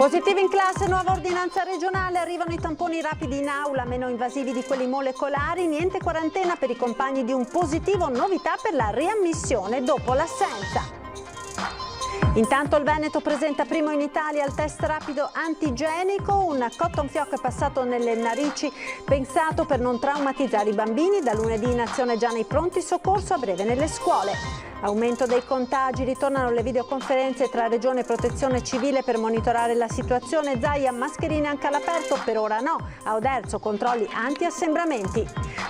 Positivi in classe, nuova ordinanza regionale, arrivano i tamponi rapidi in aula, meno invasivi di quelli molecolari, niente quarantena per i compagni di un positivo, novità per la riammissione dopo l'assenza. Intanto il Veneto presenta primo in Italia il test rapido antigenico, un cotton fioc passato nelle narici pensato per non traumatizzare i bambini, da lunedì in azione già nei pronti soccorso, a breve nelle scuole. Aumento dei contagi, ritornano le videoconferenze tra Regione e Protezione Civile per monitorare la situazione. Zaia, mascherine anche all'aperto? Per ora no. A Oderzo controlli anti-assembramenti.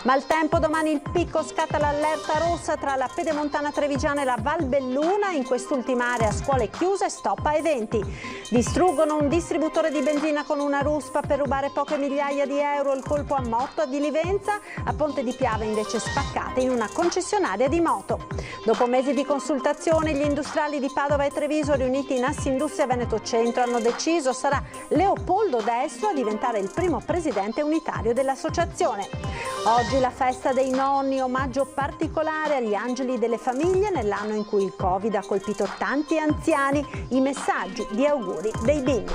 Maltempo, domani il picco, scatta l'allerta rossa tra la Pedemontana Trevigiana e la Val Belluna. In quest'ultima area scuole chiuse, stop a eventi. Distruggono un distributore di benzina con una ruspa per rubare poche migliaia di euro. Il colpo a Motto, di Livenza. A Ponte di Piave invece spaccate in una concessionaria di moto. Dopo mesi di consultazione, gli industriali di Padova e Treviso, riuniti in Assindustria Veneto Centro, hanno deciso sarà Leopoldo Destro a diventare il primo presidente unitario dell'associazione. Oggi la festa dei nonni, omaggio particolare agli angeli delle famiglie nell'anno in cui il Covid ha colpito tanti anziani. I messaggi di auguri dei bimbi.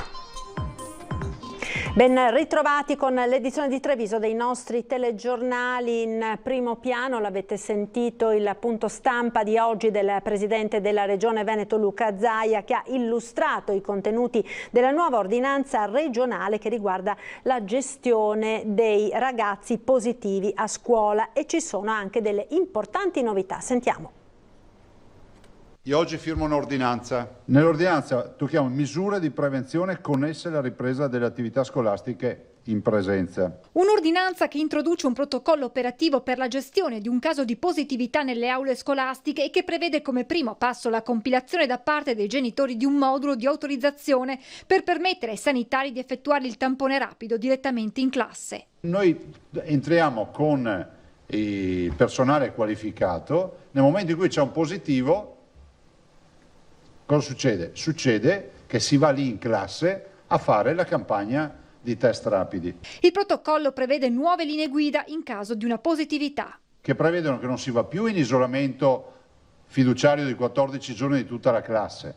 Ben ritrovati con l'edizione di Treviso dei nostri telegiornali. In primo piano l'avete sentito il punto stampa di oggi del Presidente della Regione Veneto Luca Zaia, che ha illustrato i contenuti della nuova ordinanza regionale che riguarda la gestione dei ragazzi positivi a scuola, e ci sono anche delle importanti novità. Sentiamo. Io oggi firmo un'ordinanza. Nell'ordinanza tocchiamo misure di prevenzione connesse alla ripresa delle attività scolastiche in presenza. Un'ordinanza che introduce un protocollo operativo per la gestione di un caso di positività nelle aule scolastiche e che prevede come primo passo la compilazione da parte dei genitori di un modulo di autorizzazione per permettere ai sanitari di effettuare il tampone rapido direttamente in classe. Noi entriamo con il personale qualificato. Nel momento in cui c'è un positivo, cosa succede? Succede che si va lì in classe a fare la campagna di test rapidi. Il protocollo prevede nuove linee guida in caso di una positività, che prevedono che non si va più in isolamento fiduciario di 14 giorni di tutta la classe,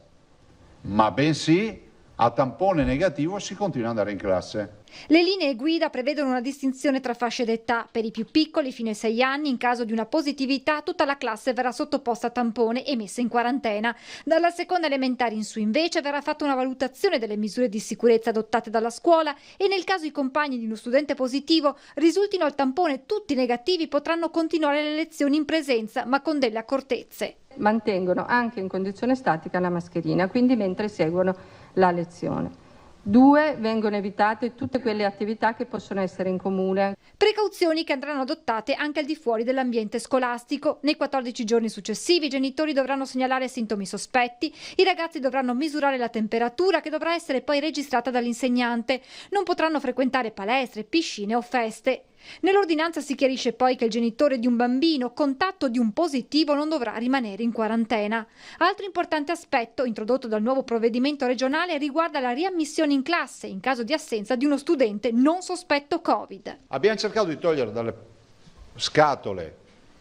ma bensì a tampone negativo si continua ad andare in classe. Le linee guida prevedono una distinzione tra fasce d'età. Per i più piccoli, fino ai 6 anni, in caso di una positività, tutta la classe verrà sottoposta a tampone e messa in quarantena. Dalla seconda elementare in su, invece, verrà fatta una valutazione delle misure di sicurezza adottate dalla scuola e nel caso i compagni di uno studente positivo risultino al tampone tutti negativi, potranno continuare le lezioni in presenza, ma con delle accortezze. Mantengono anche in condizione statica la mascherina, quindi mentre seguono la lezione. 2. Vengono evitate tutte quelle attività che possono essere in comune. Precauzioni che andranno adottate anche al di fuori dell'ambiente scolastico. Nei 14 giorni successivi i genitori dovranno segnalare sintomi sospetti, i ragazzi dovranno misurare la temperatura che dovrà essere poi registrata dall'insegnante. Non potranno frequentare palestre, piscine o feste. Nell'ordinanza si chiarisce poi che il genitore di un bambino contatto di un positivo non dovrà rimanere in quarantena. Altro importante aspetto introdotto dal nuovo provvedimento regionale riguarda la riammissione in classe in caso di assenza di uno studente non sospetto Covid. Abbiamo cercato di togliere dalle scatole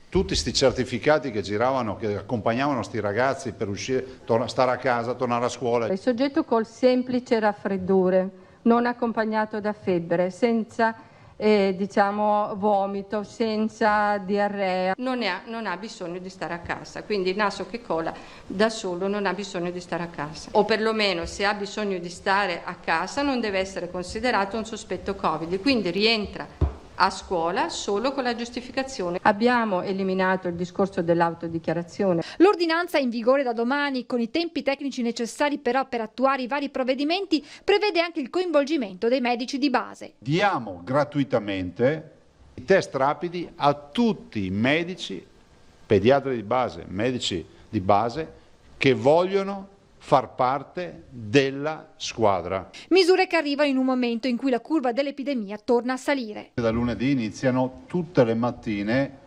tutti questi certificati che giravano, che accompagnavano questi ragazzi per uscire, stare a casa, tornare a scuola. Il soggetto col semplice raffreddore, non accompagnato da febbre, senza vomito, senza diarrea, non ha bisogno di stare a casa, quindi il naso che cola da solo non ha bisogno di stare a casa, o perlomeno se ha bisogno di stare a casa non deve essere considerato un sospetto Covid, quindi rientra a scuola solo con la giustificazione. Abbiamo eliminato il discorso dell'autodichiarazione. L'ordinanza in vigore da domani, con i tempi tecnici necessari però per attuare i vari provvedimenti, prevede anche il coinvolgimento dei medici di base. Diamo gratuitamente i test rapidi a tutti i medici, pediatri di base, medici di base che vogliono far parte della squadra. Misure che arrivano in un momento in cui la curva dell'epidemia torna a salire. Da lunedì iniziano tutte le mattine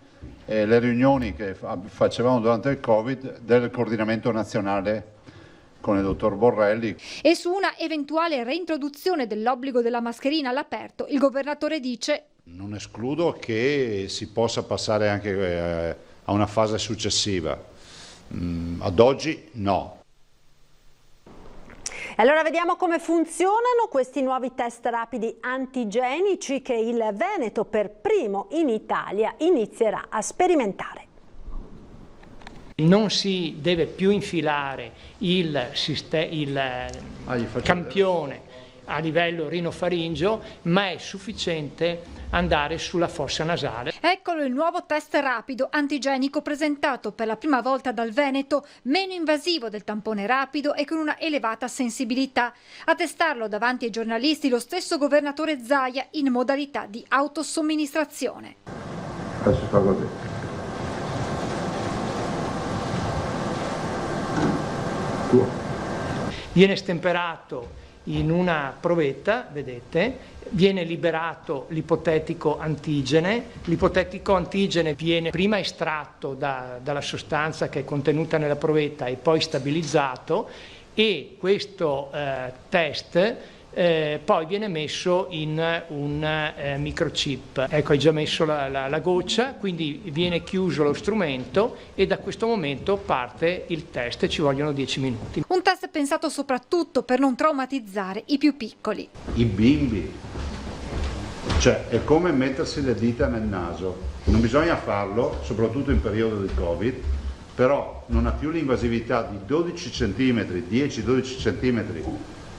le riunioni che facevamo durante il Covid del coordinamento nazionale con il dottor Borrelli. E su una eventuale reintroduzione dell'obbligo della mascherina all'aperto, il governatore dice: non escludo che si possa passare anche a una fase successiva. Ad oggi no. Allora vediamo come funzionano questi nuovi test rapidi antigenici che il Veneto per primo in Italia inizierà a sperimentare. Non si deve più infilare il campione a livello rinofaringeo, ma è sufficiente andare sulla fossa nasale. Eccolo il nuovo test rapido antigenico presentato per la prima volta dal Veneto, meno invasivo del tampone rapido e con una elevata sensibilità. A testarlo davanti ai giornalisti lo stesso governatore Zaia in modalità di autosomministrazione. Adesso fa così. Viene stemperato in una provetta, vedete, viene liberato l'ipotetico antigene. L'ipotetico antigene viene prima estratto dalla sostanza che è contenuta nella provetta e poi stabilizzato, e questo test poi viene messo in un microchip. Ecco, hai già messo la goccia, quindi viene chiuso lo strumento e da questo momento parte il test, ci vogliono 10 minuti. Un test pensato soprattutto per non traumatizzare i più piccoli. I bimbi, cioè è come mettersi le dita nel naso, non bisogna farlo, soprattutto in periodo di Covid, però non ha più l'invasività di 12 cm, 10-12 cm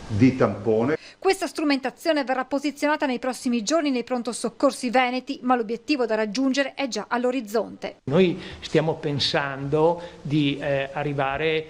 di tampone. Questa strumentazione verrà posizionata nei prossimi giorni nei pronto soccorsi veneti, ma l'obiettivo da raggiungere è già all'orizzonte. Noi stiamo pensando di arrivare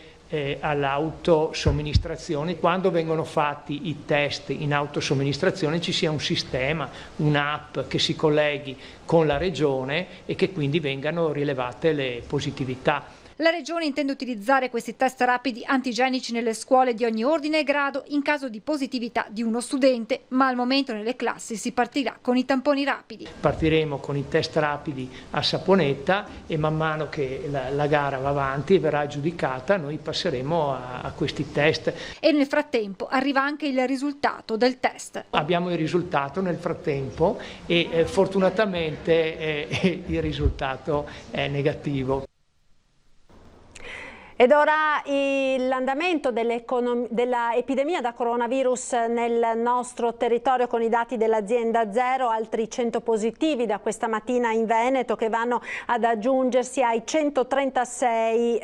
all'autosomministrazione. Quando vengono fatti i test in autosomministrazione ci sia un sistema, un'app che si colleghi con la regione e che quindi vengano rilevate le positività. La Regione intende utilizzare questi test rapidi antigenici nelle scuole di ogni ordine e grado in caso di positività di uno studente, ma al momento nelle classi si partirà con i tamponi rapidi. Partiremo con i test rapidi a Saponetta e man mano che la gara va avanti e verrà giudicata noi passeremo a questi test. E nel frattempo arriva anche il risultato del test. Abbiamo il risultato nel frattempo e fortunatamente il risultato è negativo. Ed ora l'andamento della epidemia da coronavirus nel nostro territorio con i dati dell'azienda Zero, altri 100 positivi da questa mattina in Veneto che vanno ad aggiungersi ai 136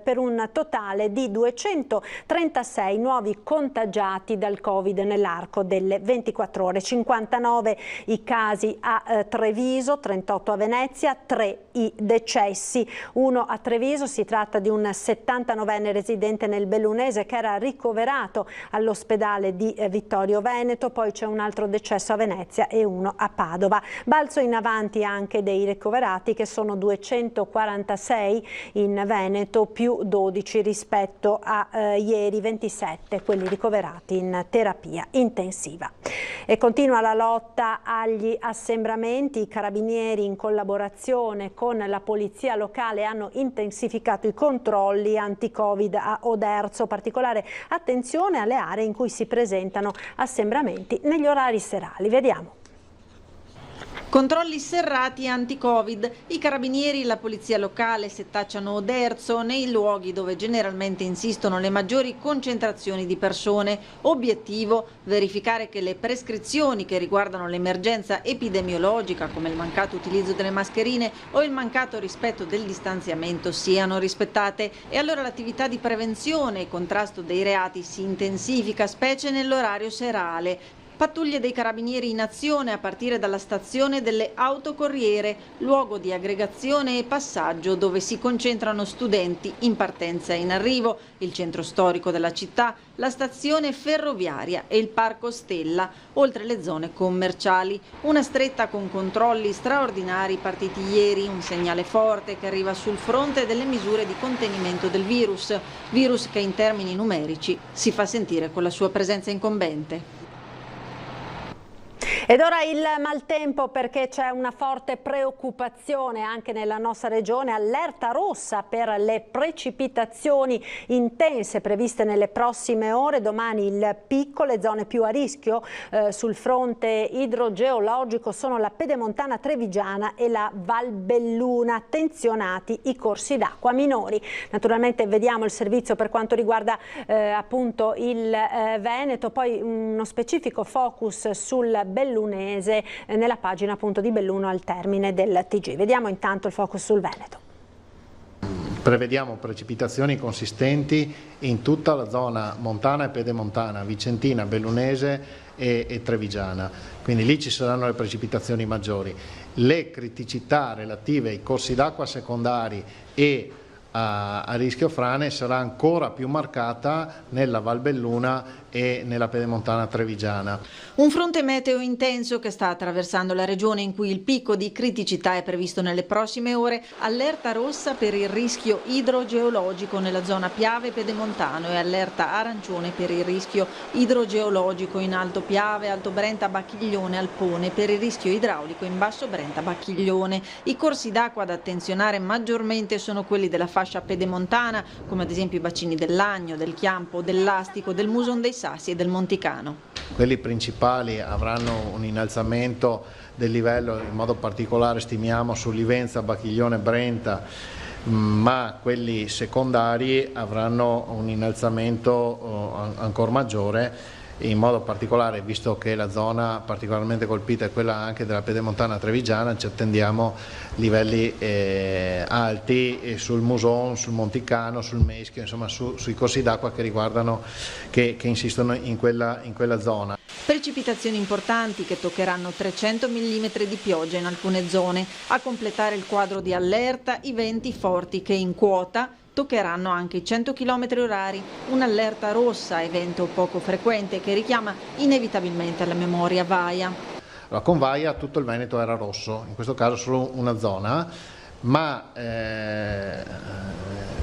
per un totale di 236 nuovi contagiati dal Covid nell'arco delle 24 ore, 59 i casi a Treviso, 38 a Venezia, 3 i decessi, 1 a Treviso, si tratta di un 79enne residente nel Bellunese che era ricoverato all'ospedale di Vittorio Veneto, poi c'è un altro decesso a Venezia e 1 a Padova. Balzo in avanti anche dei ricoverati che sono 246 in Veneto più 12 rispetto a ieri, 27 quelli ricoverati in terapia intensiva. E continua la lotta agli assembramenti, i carabinieri in collaborazione con la polizia locale hanno intensificato i controlli anti-Covid a Oderzo, particolare attenzione alle aree in cui si presentano assembramenti negli orari serali. Vediamo. Controlli serrati anti-Covid. I carabinieri e la polizia locale setacciano Oderzo nei luoghi dove generalmente insistono le maggiori concentrazioni di persone. Obiettivo: verificare che le prescrizioni che riguardano l'emergenza epidemiologica, come il mancato utilizzo delle mascherine o il mancato rispetto del distanziamento, siano rispettate. E allora l'attività di prevenzione e contrasto dei reati si intensifica, specie nell'orario serale. Pattuglie dei carabinieri in azione a partire dalla stazione delle autocorriere, luogo di aggregazione e passaggio dove si concentrano studenti in partenza e in arrivo, il centro storico della città, la stazione ferroviaria e il Parco Stella, oltre le zone commerciali. Una stretta con controlli straordinari partiti ieri, un segnale forte che arriva sul fronte delle misure di contenimento del virus che in termini numerici si fa sentire con la sua presenza incombente. Ed ora il maltempo, perché c'è una forte preoccupazione anche nella nostra regione, allerta rossa per le precipitazioni intense previste nelle prossime ore. Domani il picco, le zone più a rischio sul fronte idrogeologico sono la Pedemontana Trevigiana e la Valbelluna. Attenzionati i corsi d'acqua minori. Naturalmente vediamo il servizio per quanto riguarda appunto il Veneto, poi uno specifico focus sul bellunese nella pagina appunto di Belluno al termine del TG. Vediamo intanto il focus sul Veneto. Prevediamo precipitazioni consistenti in tutta la zona montana e pedemontana, vicentina, bellunese e trevigiana, quindi lì ci saranno le precipitazioni maggiori. Le criticità relative ai corsi d'acqua secondari e a rischio frane sarà ancora più marcata nella Valbelluna e nella Pedemontana Trevigiana. Un fronte meteo intenso che sta attraversando la regione, in cui il picco di criticità è previsto nelle prossime ore. Allerta rossa per il rischio idrogeologico nella zona Piave Pedemontano e allerta arancione per il rischio idrogeologico in Alto Piave, Alto Brenta, Bacchiglione, Alpone, per il rischio idraulico in Basso Brenta, Bacchiglione. I corsi d'acqua da attenzionare maggiormente sono quelli della fascia pedemontana, come ad esempio i bacini dell'Agno, del Chiampo, dell'Astico, del Muson dei Sassi e del Monticano. Quelli principali avranno un innalzamento del livello, in modo particolare stimiamo su Livenza, Bacchiglione, Brenta, ma quelli secondari avranno un innalzamento ancora maggiore, in modo particolare, visto che la zona particolarmente colpita è quella anche della Pedemontana Trevigiana, ci attendiamo livelli alti sul Muson, sul Monticano, sul Meschio, insomma sui corsi d'acqua che riguardano, che insistono in quella zona. Precipitazioni importanti che toccheranno 300 mm di pioggia in alcune zone. A completare il quadro di allerta i venti forti che in quota toccheranno anche i 100 km/h, un'allerta rossa, evento poco frequente che richiama inevitabilmente alla memoria Vaia. Allora, con Vaia tutto il Veneto era rosso, in questo caso solo una zona, ma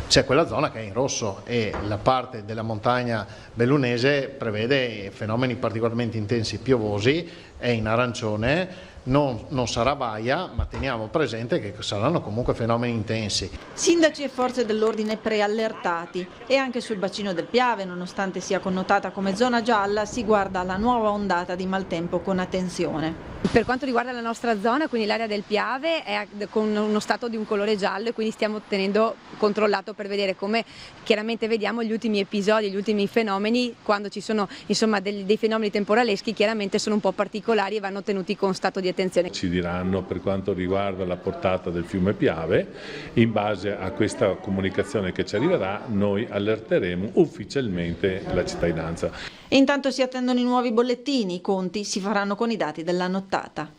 c'è quella zona che è in rosso e la parte della montagna bellunese prevede fenomeni particolarmente intensi piovosi, è in arancione. Non sarà Vaia, ma teniamo presente che saranno comunque fenomeni intensi. Sindaci e forze dell'ordine preallertati, e anche sul bacino del Piave, nonostante sia connotata come zona gialla, si guarda alla nuova ondata di maltempo con attenzione. Per quanto riguarda la nostra zona, quindi l'area del Piave, è con uno stato di un colore giallo, e quindi stiamo tenendo controllato per vedere come chiaramente vediamo gli ultimi episodi, gli ultimi fenomeni. Quando ci sono insomma dei fenomeni temporaleschi, chiaramente sono un po' particolari e vanno tenuti con stato di attenzione. Ci diranno per quanto riguarda la portata del fiume Piave. In base a questa comunicazione che ci arriverà, noi allerteremo ufficialmente la cittadinanza. E intanto si attendono i nuovi bollettini, i conti si faranno con i dati della nottata.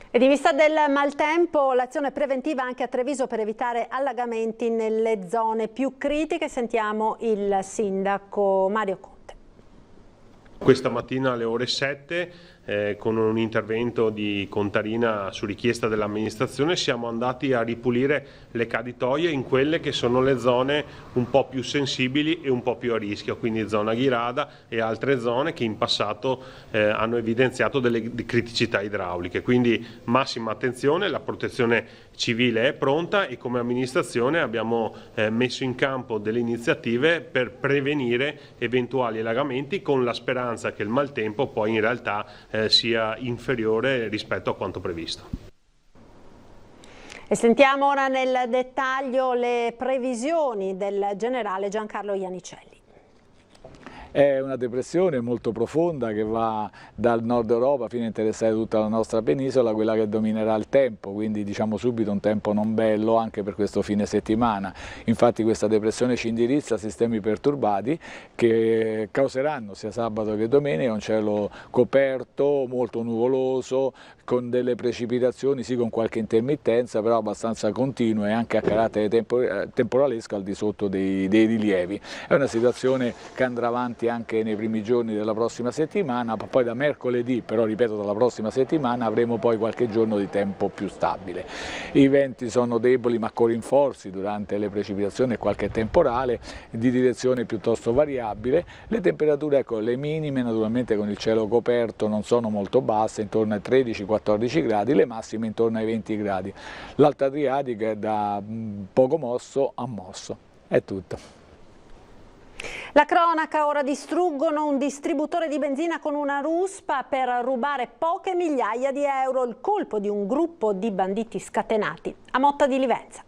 E di vista del maltempo, l'azione preventiva anche a Treviso per evitare allagamenti nelle zone più critiche. Sentiamo il sindaco Mario Conte. Questa mattina alle ore 7, con un intervento di Contarina su richiesta dell'amministrazione, siamo andati a ripulire le caditoie in quelle che sono le zone un po' più sensibili e un po' più a rischio, quindi zona Ghirada e altre zone che in passato hanno evidenziato delle criticità idrauliche. Quindi massima attenzione, la protezione civile è pronta e come amministrazione abbiamo messo in campo delle iniziative per prevenire eventuali allagamenti, con la speranza che il maltempo poi in realtà sia inferiore rispetto a quanto previsto. E sentiamo ora nel dettaglio le previsioni del generale Giancarlo Iannicelli. È una depressione molto profonda che va dal nord Europa fino a interessare tutta la nostra penisola, quella che dominerà il tempo, quindi diciamo subito un tempo non bello anche per questo fine settimana. Infatti questa depressione ci indirizza a sistemi perturbati che causeranno sia sabato che domenica un cielo coperto, molto nuvoloso, con delle precipitazioni, sì con qualche intermittenza, però abbastanza continue e anche a carattere temporalesco al di sotto dei rilievi. È una situazione che andrà avanti aumenti anche nei primi giorni della prossima settimana, poi da mercoledì, però ripeto dalla prossima settimana, avremo poi qualche giorno di tempo più stabile. I venti sono deboli ma con rinforzi durante le precipitazioni e qualche temporale di direzione piuttosto variabile. Le temperature, ecco, le minime naturalmente con il cielo coperto non sono molto basse, intorno ai 13-14 gradi, le massime intorno ai 20 gradi. L'Alta Adriatica è da poco mosso a mosso. È tutto. La cronaca, ora distruggono un distributore di benzina con una ruspa per rubare poche migliaia di euro, il colpo di un gruppo di banditi scatenati a Motta di Livenza.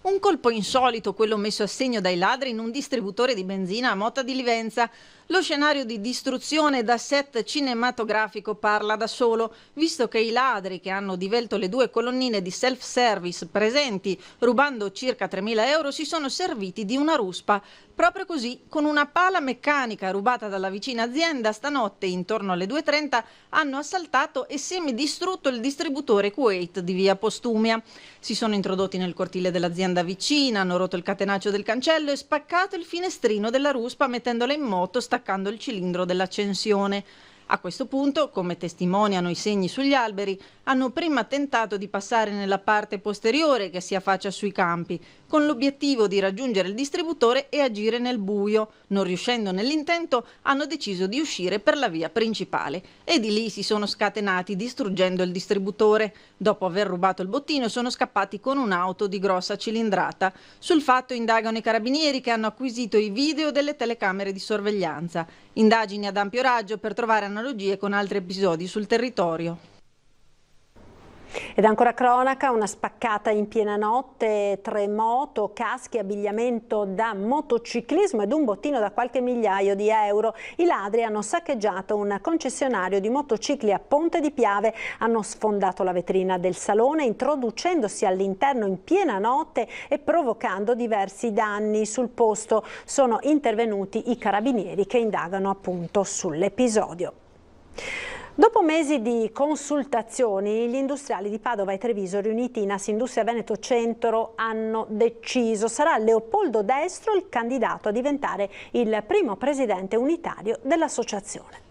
Un colpo insolito, quello messo a segno dai ladri in un distributore di benzina a Motta di Livenza. Lo scenario di distruzione da set cinematografico parla da solo, visto che i ladri, che hanno divelto le due colonnine di self-service presenti, rubando circa 3.000 euro, si sono serviti di una ruspa. Proprio così, con una pala meccanica rubata dalla vicina azienda, stanotte, intorno alle 2:30, hanno assaltato e semidistrutto il distributore Kuwait di via Postumia. Si sono introdotti nel cortile dell'azienda vicina, hanno rotto il catenaccio del cancello e spaccato il finestrino della ruspa mettendola in moto, staccando il cilindro dell'accensione. A questo punto, come testimoniano i segni sugli alberi, hanno prima tentato di passare nella parte posteriore che si affaccia sui campi, con l'obiettivo di raggiungere il distributore e agire nel buio. Non riuscendo nell'intento, hanno deciso di uscire per la via principale e di lì si sono scatenati distruggendo il distributore. Dopo aver rubato il bottino sono scappati con un'auto di grossa cilindrata. Sul fatto indagano i carabinieri che hanno acquisito i video delle telecamere di sorveglianza. Indagini ad ampio raggio per trovare analogie con altri episodi sul territorio. Ed ancora cronaca, una spaccata in piena notte, 3 moto, caschi, abbigliamento da motociclismo ed un bottino da qualche migliaio di euro. I ladri hanno saccheggiato un concessionario di motocicli a Ponte di Piave, hanno sfondato la vetrina del salone introducendosi all'interno in piena notte e provocando diversi danni. Sul posto sono intervenuti i carabinieri che indagano appunto sull'episodio. Dopo mesi di consultazioni, gli industriali di Padova e Treviso riuniti in Assindustria Veneto Centro hanno deciso: sarà Leopoldo Destro il candidato a diventare il primo presidente unitario dell'associazione.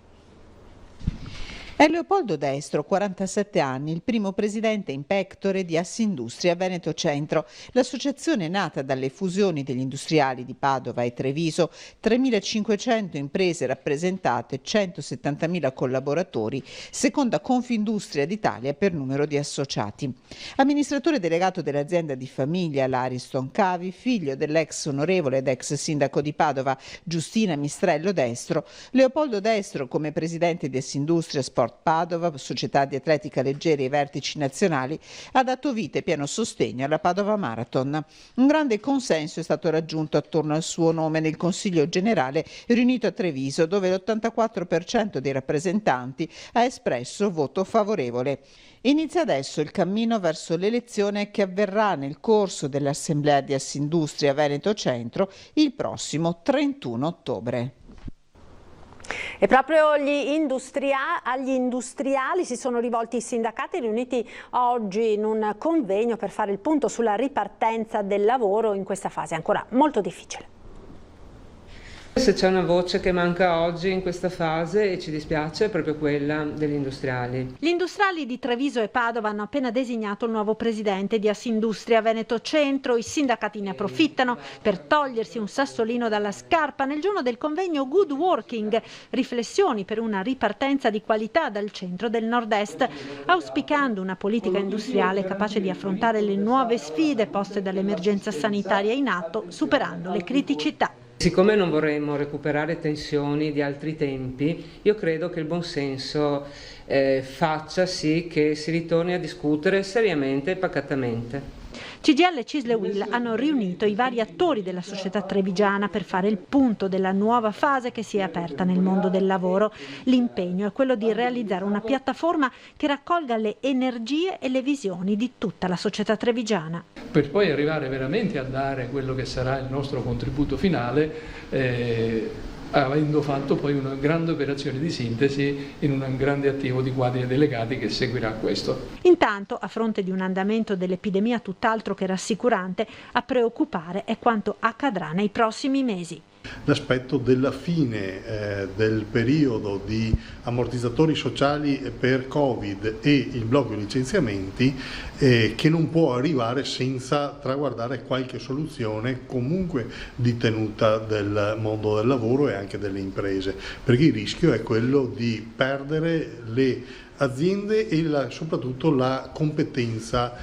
È Leopoldo Destro, 47 anni, il primo presidente in pectore di Assindustria Veneto Centro, l'associazione nata dalle fusioni degli industriali di Padova e Treviso, 3.500 imprese rappresentate, 170.000 collaboratori, seconda Confindustria d'Italia per numero di associati. Amministratore delegato dell'azienda di famiglia l'Ariston Cavi, figlio dell'ex onorevole ed ex sindaco di Padova Giustina Mistrello Destro, Leopoldo Destro come presidente di Assindustria Sport Padova, società di atletica leggera e i vertici nazionali, ha dato vita e pieno sostegno alla Padova Marathon. Un grande consenso è stato raggiunto attorno al suo nome nel Consiglio generale riunito a Treviso, dove l'84% dei rappresentanti ha espresso voto favorevole. Inizia adesso il cammino verso l'elezione che avverrà nel corso dell'Assemblea di Assindustria Veneto Centro il prossimo 31 ottobre. E proprio agli industriali si sono rivolti i sindacati riuniti oggi in un convegno per fare il punto sulla ripartenza del lavoro in questa fase ancora molto difficile. Se c'è una voce che manca oggi in questa fase, e ci dispiace, è proprio quella degli industriali. Gli industriali di Treviso e Padova hanno appena designato il nuovo presidente di Assindustria Veneto Centro. I sindacati ne approfittano per togliersi un sassolino dalla scarpa nel giorno del convegno Good Working, riflessioni per una ripartenza di qualità dal centro del nord-est, auspicando una politica industriale capace di affrontare le nuove sfide poste dall'emergenza sanitaria in atto, superando le criticità. Siccome non vorremmo recuperare tensioni di altri tempi, io credo che il buonsenso faccia sì che si ritorni a discutere seriamente e pacatamente. CGIL e Cisle Will hanno riunito i vari attori della società trevigiana per fare il punto della nuova fase che si è aperta nel mondo del lavoro. L'impegno è quello di realizzare una piattaforma che raccolga le energie e le visioni di tutta la società trevigiana. Per poi arrivare veramente a dare quello che sarà il nostro contributo finale, avendo fatto poi una grande operazione di sintesi in un grande attivo di quadri delegati che seguirà questo. Intanto, a fronte di un andamento dell'epidemia tutt'altro che rassicurante, a preoccupare è quanto accadrà nei prossimi mesi. L'aspetto della fine del periodo di ammortizzatori sociali per Covid e il blocco dei licenziamenti che non può arrivare senza traguardare qualche soluzione comunque di tenuta del mondo del lavoro e anche delle imprese, perché il rischio è quello di perdere le aziende e soprattutto la competenza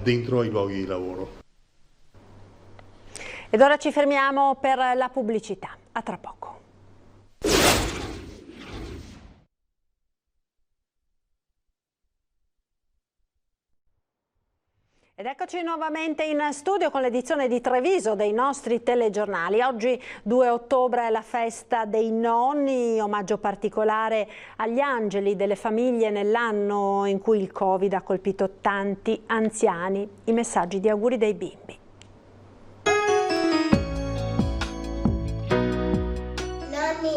dentro ai luoghi di lavoro. Ed ora ci fermiamo per la pubblicità. A tra poco. Ed eccoci nuovamente in studio con l'edizione di Treviso dei nostri telegiornali. Oggi 2 ottobre è la festa dei nonni, omaggio particolare agli angeli delle famiglie nell'anno in cui il Covid ha colpito tanti anziani. I messaggi di auguri dei bimbi.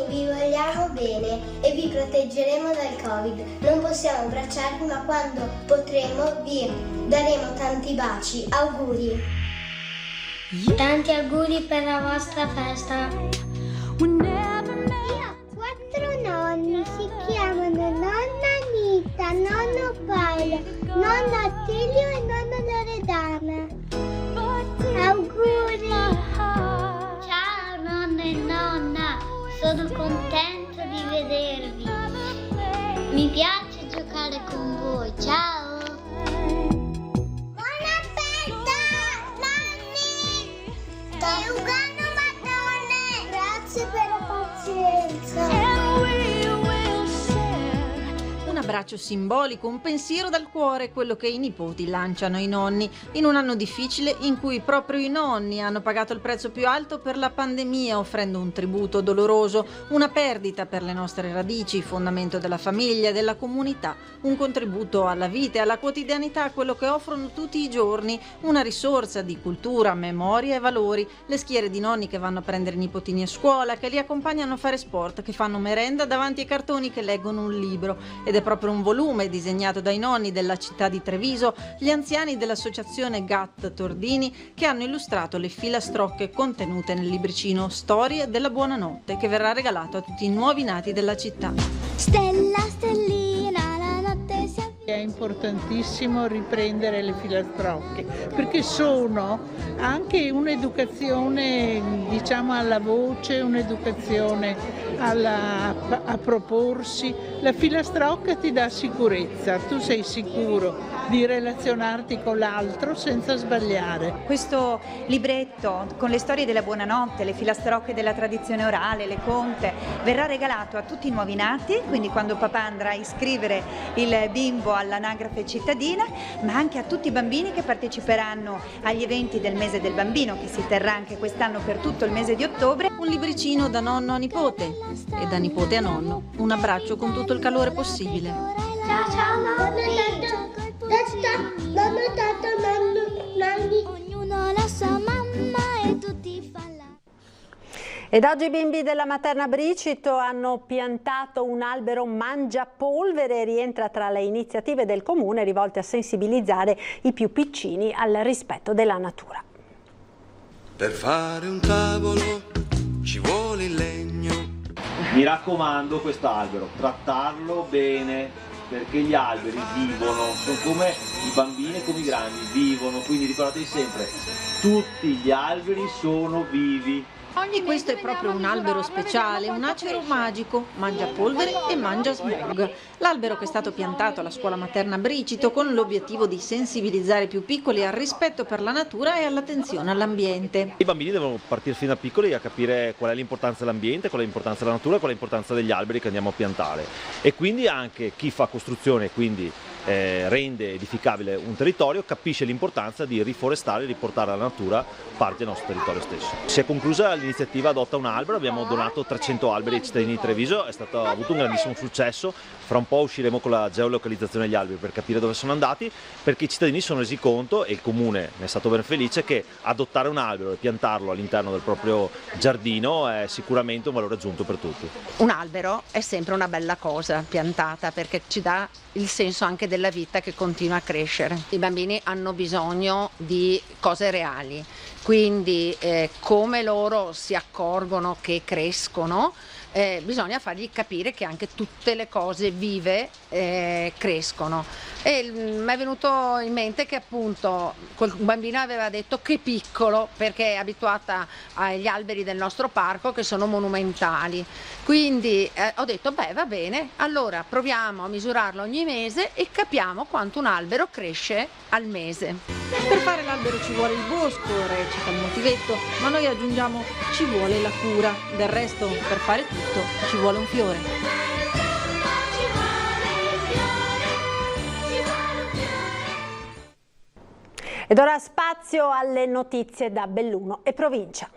Vi vogliamo bene e vi proteggeremo dal Covid. Non possiamo abbracciarvi, ma quando potremo vi daremo tanti baci. Auguri. Tanti auguri per la vostra festa. Io ho 4 nonni, si chiamano nonna Anita, nonno Paolo, nonno Attilio e nonna Loredana. Auguri. Ciao nonno e nonna. Sono contento di vedervi. Mi piace giocare con voi. Ciao! Buona festa, nonni! Ti Ugano Madone! Grazie per la pazienza. Un abbraccio simbolico, un pensiero dal cuore, quello che i nipoti lanciano ai nonni in un anno difficile in cui proprio i nonni hanno pagato il prezzo più alto per la pandemia, offrendo un tributo doloroso, una perdita per le nostre radici, fondamento della famiglia e della comunità, un contributo alla vita e alla quotidianità, quello che offrono tutti i giorni, una risorsa di cultura, memoria e valori, le schiere di nonni che vanno a prendere i nipotini a scuola, che li accompagnano a fare sport, che fanno merenda davanti ai cartoni, che leggono un libro. Ed è proprio un volume disegnato dai nonni della città di Treviso, gli anziani dell'associazione GAT Tordini, che hanno illustrato le filastrocche contenute nel libricino Storie della Buonanotte, che verrà regalato a tutti i nuovi nati della città. Stella, stellina, la notte si avvia. È importantissimo riprendere le filastrocche perché sono anche un'educazione, diciamo, alla voce, un'educazione a proporsi. La filastrocca ti dà sicurezza, tu sei sicuro di relazionarti con l'altro senza sbagliare. Questo libretto con le storie della buonanotte, le filastrocche della tradizione orale, le conte, verrà regalato a tutti i nuovi nati, quindi quando papà andrà a iscrivere il bimbo all'anagrafe cittadina, ma anche a tutti i bambini che parteciperanno agli eventi del mese del bambino, che si terrà anche quest'anno per tutto il mese di ottobre. Un libricino da nonno a nipote e da nipote a nonno. Un abbraccio con tutto il calore possibile. Ciao ciao nonno, nonno, tatto, nonni. Ognuno ha la sua mamma e tutti fanno la... Ed oggi i bimbi della Materna Bricito hanno piantato un albero mangiapolvere e rientra tra le iniziative del comune rivolte a sensibilizzare i più piccini al rispetto della natura. Per fare un tavolo ci vuole il legno. Mi raccomando, quest'albero, trattarlo bene, perché gli alberi vivono, sono come i bambini e come i grandi, vivono, quindi ricordatevi sempre, tutti gli alberi sono vivi. Questo è proprio un albero speciale, un acero magico, mangia polvere e mangia smog. L'albero che è stato piantato alla scuola materna Bricito con l'obiettivo di sensibilizzare i più piccoli al rispetto per la natura e all'attenzione all'ambiente. I bambini devono partire fin da piccoli a capire qual è l'importanza dell'ambiente, qual è l'importanza della natura, qual è l'importanza degli alberi che andiamo a piantare. E quindi anche chi fa costruzione, quindi rende edificabile un territorio, capisce l'importanza di riforestare e riportare la natura parte del nostro territorio stesso. Si è conclusa l'iniziativa Adotta un albero, abbiamo donato 300 alberi ai cittadini di Treviso, ha avuto un grandissimo successo. Fra un po' usciremo con la geolocalizzazione degli alberi per capire dove sono andati, perché i cittadini sono resi conto, e il comune ne è stato ben felice, che adottare un albero e piantarlo all'interno del proprio giardino è sicuramente un valore aggiunto per tutti. Un albero è sempre una bella cosa piantata, perché ci dà il senso anche della vita che continua a crescere. I bambini hanno bisogno di cose reali, quindi come loro si accorgono che crescono, bisogna fargli capire che anche tutte le cose vive crescono. E mi è venuto in mente che appunto quel bambino aveva detto che piccolo, perché è abituata agli alberi del nostro parco che sono monumentali. Quindi ho detto beh, va bene, allora proviamo a misurarlo ogni mese e capiamo quanto un albero cresce al mese. Per fare l'albero ci vuole il bosco, recita il motivetto, ma noi aggiungiamo ci vuole la cura. Del resto, per fare tutto ci vuole un fiore. Ed ora spazio alle notizie da Belluno e provincia.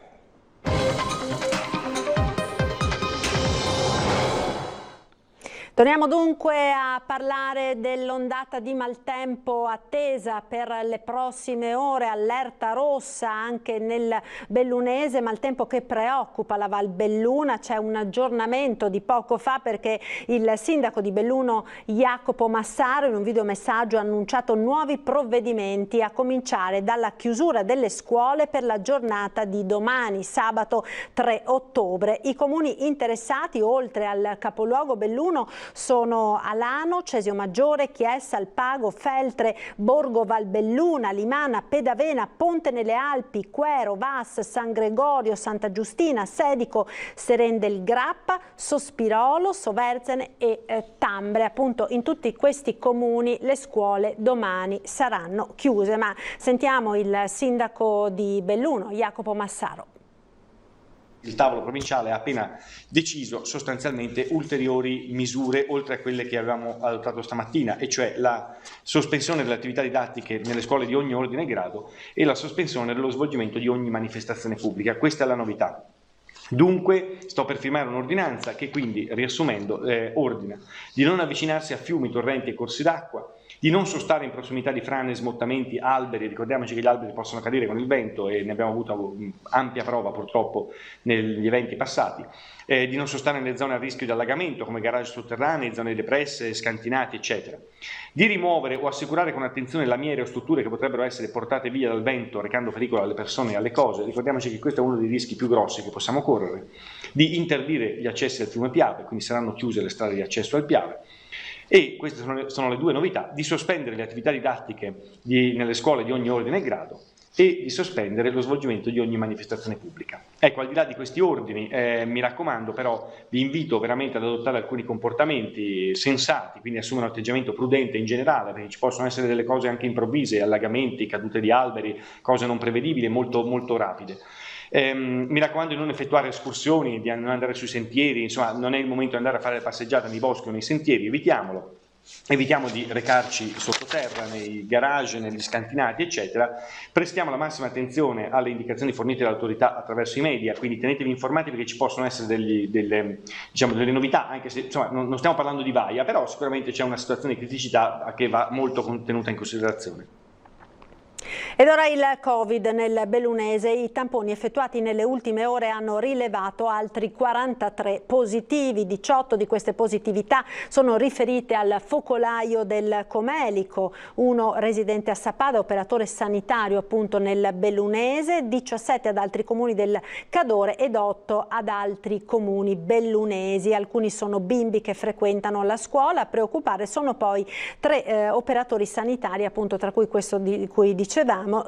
Torniamo dunque a parlare dell'ondata di maltempo attesa per le prossime ore, allerta rossa anche nel bellunese, maltempo che preoccupa la Val Belluna. C'è un aggiornamento di poco fa perché il sindaco di Belluno Jacopo Massaro in un videomessaggio ha annunciato nuovi provvedimenti a cominciare dalla chiusura delle scuole per la giornata di domani, sabato 3 ottobre. I comuni interessati oltre al capoluogo Belluno sono Alano, Cesio Maggiore, Chiesa, Alpago, Feltre, Borgo Valbelluna, Limana, Pedavena, Ponte nelle Alpi, Quero, Vas, San Gregorio, Santa Giustina, Sedico, Seren del Grappa, Sospirolo, Soverzene e Tambre. Appunto in tutti questi comuni le scuole domani saranno chiuse, ma sentiamo il sindaco di Belluno, Jacopo Massaro. Il tavolo provinciale ha appena deciso sostanzialmente ulteriori misure oltre a quelle che avevamo adottato stamattina, e cioè la sospensione delle attività didattiche nelle scuole di ogni ordine e grado e la sospensione dello svolgimento di ogni manifestazione pubblica. Questa è la novità. Dunque sto per firmare un'ordinanza che quindi, riassumendo, ordina di non avvicinarsi a fiumi, torrenti e corsi d'acqua, di non sostare in prossimità di frane, smottamenti, alberi. Ricordiamoci che gli alberi possono cadere con il vento e ne abbiamo avuto ampia prova purtroppo negli eventi passati, di non sostare nelle zone a rischio di allagamento come garage sotterranei, zone depresse, scantinati eccetera, di rimuovere o assicurare con attenzione lamiere o strutture che potrebbero essere portate via dal vento recando pericolo alle persone e alle cose. Ricordiamoci che questo è uno dei rischi più grossi che possiamo correre, di interdire gli accessi al fiume Piave, quindi saranno chiuse le strade di accesso al Piave. E queste sono le due novità: di sospendere le attività didattiche nelle scuole di ogni ordine e grado e di sospendere lo svolgimento di ogni manifestazione pubblica. Ecco, al di là di questi ordini, mi raccomando però, vi invito veramente ad adottare alcuni comportamenti sensati, quindi assumere un atteggiamento prudente in generale, perché ci possono essere delle cose anche improvvise, allagamenti, cadute di alberi, cose non prevedibili, molto, molto rapide. Mi raccomando di non effettuare escursioni, di non andare sui sentieri, insomma non è il momento di andare a fare le passeggiate nei boschi o nei sentieri, evitiamolo. Evitiamo di recarci sottoterra, nei garage, negli scantinati eccetera. Prestiamo la massima attenzione alle indicazioni fornite dall'autorità attraverso i media, quindi tenetevi informati perché ci possono essere delle novità, anche se insomma non stiamo parlando di vaia, però sicuramente c'è una situazione di criticità che va molto tenuta in considerazione. Ed ora il Covid nel bellunese. I tamponi effettuati nelle ultime ore hanno rilevato altri 43 positivi. 18 di queste positività sono riferite al focolaio del Comelico, uno residente a Sappada, operatore sanitario appunto nel bellunese, 17 ad altri comuni del Cadore ed 8 ad altri comuni bellunesi. Alcuni sono bimbi che frequentano la scuola. A preoccupare sono poi 3 operatori sanitari, appunto tra cui questo di cui dicevamo,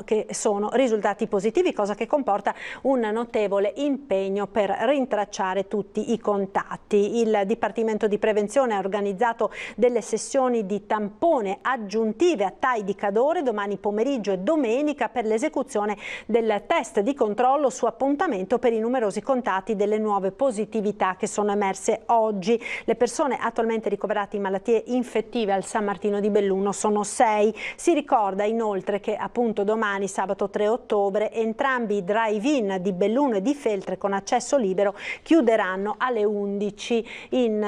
che sono risultati positivi, cosa che comporta un notevole impegno per rintracciare tutti i contatti. Il Dipartimento di Prevenzione ha organizzato delle sessioni di tampone aggiuntive a TAI di Cadore domani pomeriggio e domenica per l'esecuzione del test di controllo su appuntamento per i numerosi contatti delle nuove positività che sono emerse oggi. Le persone attualmente ricoverate in malattie infettive al San Martino di Belluno sono 6. Si ricorda inoltre che appunto domani, sabato 3 ottobre. Entrambi i drive-in di Belluno e di Feltre con accesso libero chiuderanno alle 11 in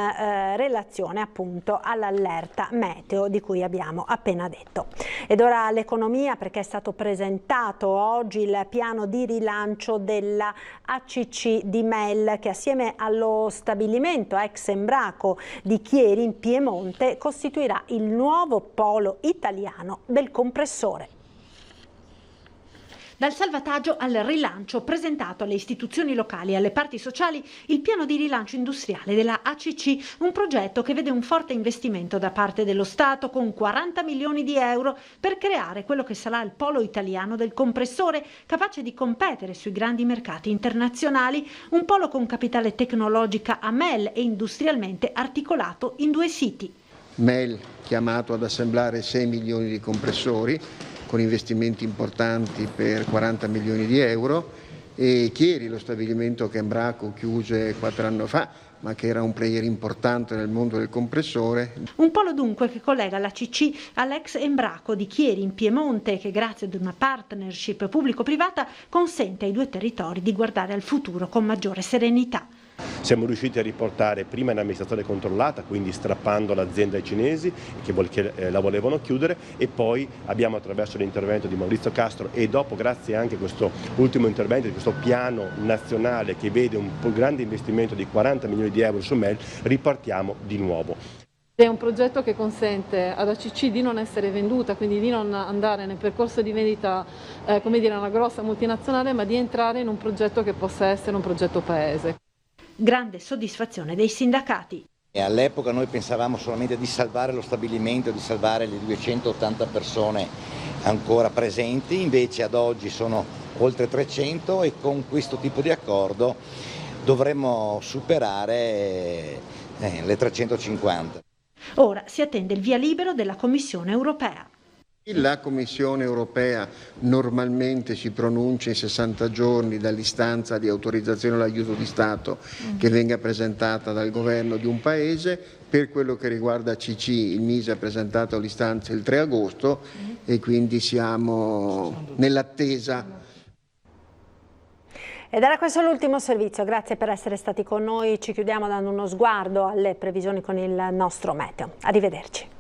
relazione appunto all'allerta meteo di cui abbiamo appena detto. Ed ora l'economia, perché è stato presentato oggi il piano di rilancio della ACC di Mel, che assieme allo stabilimento ex Embraco di Chieri in Piemonte costituirà il nuovo polo italiano del compressore. Dal salvataggio al rilancio, presentato alle istituzioni locali e alle parti sociali il piano di rilancio industriale della ACC, un progetto che vede un forte investimento da parte dello Stato con 40 milioni di euro per creare quello che sarà il polo italiano del compressore, capace di competere sui grandi mercati internazionali, un polo con capitale tecnologica a Mel e industrialmente articolato in 2 siti. Mel chiamato ad assemblare 6 milioni di compressori, con investimenti importanti per 40 milioni di euro, e Chieri, lo stabilimento che Embraco chiuse 4 anni fa, ma che era un player importante nel mondo del compressore. Un polo dunque che collega l'ACC all'ex Embraco di Chieri in Piemonte, che grazie ad una partnership pubblico-privata consente ai 2 territori di guardare al futuro con maggiore serenità. Siamo riusciti a riportare prima in amministrazione controllata, quindi strappando l'azienda ai cinesi che la volevano chiudere, e poi abbiamo, attraverso l'intervento di Maurizio Castro e dopo grazie anche a questo ultimo intervento di questo piano nazionale che vede un grande investimento di 40 milioni di euro su Mel, ripartiamo di nuovo. È un progetto che consente ad ACC di non essere venduta, quindi di non andare nel percorso di vendita come dire, una grossa multinazionale, ma di entrare in un progetto che possa essere un progetto paese. Grande soddisfazione dei sindacati. All'epoca noi pensavamo solamente di salvare lo stabilimento, di salvare le 280 persone ancora presenti, invece ad oggi sono oltre 300 e con questo tipo di accordo dovremmo superare le 350. Ora si attende il via libero della Commissione europea. La Commissione europea normalmente si pronuncia in 60 giorni dall'istanza di autorizzazione all'aiuto di Stato che venga presentata dal governo di un paese. Per quello che riguarda ACC, il Mise ha presentato l'istanza il 3 agosto e quindi siamo nell'attesa. Ed era questo l'ultimo servizio, grazie per essere stati con noi, ci chiudiamo dando uno sguardo alle previsioni con il nostro meteo. Arrivederci.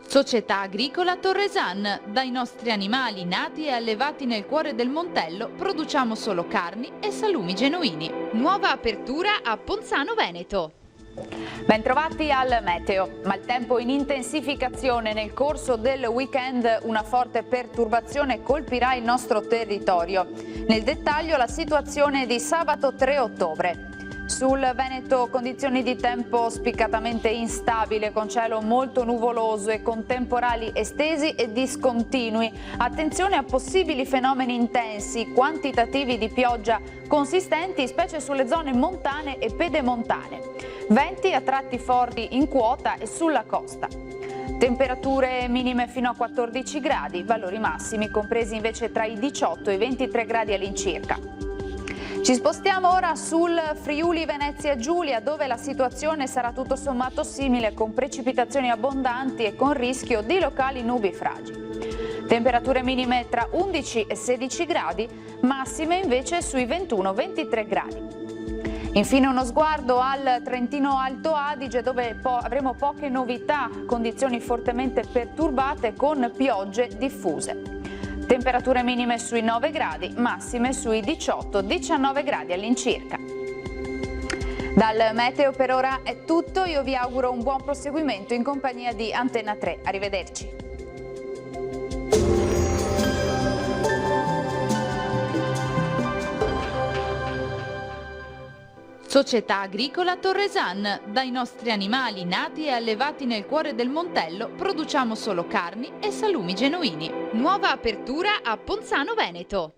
Società Agricola Torresan. Dai nostri animali nati e allevati nel cuore del Montello produciamo solo carni e salumi genuini. Nuova apertura a Ponzano Veneto. Bentrovati al meteo. Maltempo in intensificazione. Nel corso del weekend una forte perturbazione colpirà il nostro territorio. Nel dettaglio la situazione di sabato 3 ottobre. Sul Veneto condizioni di tempo spiccatamente instabile, con cielo molto nuvoloso e con temporali estesi e discontinui. Attenzione a possibili fenomeni intensi, quantitativi di pioggia consistenti, specie sulle zone montane e pedemontane. Venti a tratti forti in quota e sulla costa. Temperature minime fino a 14 gradi, valori massimi compresi invece tra i 18 e i 23 gradi all'incirca. Ci spostiamo ora sul Friuli Venezia Giulia, dove la situazione sarà tutto sommato simile, con precipitazioni abbondanti e con rischio di locali nubifragi. Temperature minime tra 11 e 16 gradi, massime invece sui 21-23 gradi. Infine uno sguardo al Trentino Alto Adige, dove avremo poche novità, condizioni fortemente perturbate con piogge diffuse. Temperature minime sui 9 gradi, massime sui 18-19 gradi all'incirca. Dal meteo per ora è tutto, io vi auguro un buon proseguimento in compagnia di Antenna 3. Arrivederci. Società Agricola Torresan. Dai nostri animali nati e allevati nel cuore del Montello produciamo solo carni e salumi genuini. Nuova apertura a Ponzano Veneto.